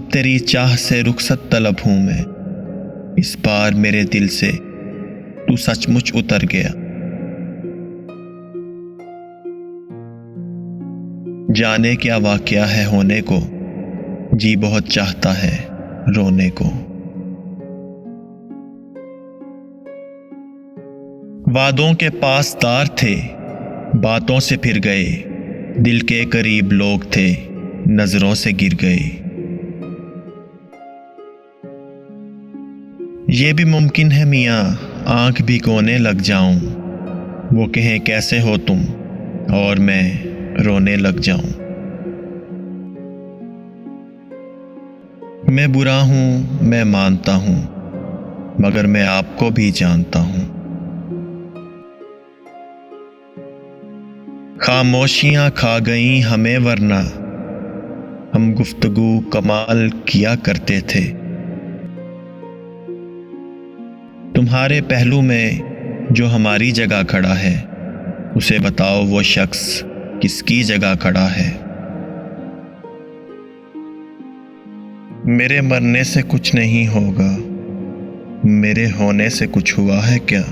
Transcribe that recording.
अब तेरी चाह से रुखसत तलब हूं मैं, इस बार मेरे दिल से तू सचमुच उतर गया। जाने क्या वाकया है होने को, जी बहुत चाहता है रोने को। वादों के पासदार थे, बातों से फिर गए, दिल के करीब लोग थे, नजरों से गिर गए। ये भी मुमकिन है मियाँ, आंख भी कोने लग जाऊं, वो कहें कैसे हो तुम और मैं रोने लग जाऊं। मैं बुरा हूं, मैं मानता हूं, मगर मैं आपको भी जानता हूं। खामोशियां खा गईं हमें वरना हम गुफ्तगू कमाल किया करते थे। तुम्हारे पहलू में जो हमारी जगह खड़ा है, उसे बताओ वो शख्स किसकी जगह खड़ा है। मेरे मरने से कुछ नहीं होगा, मेरे होने से कुछ हुआ है क्या।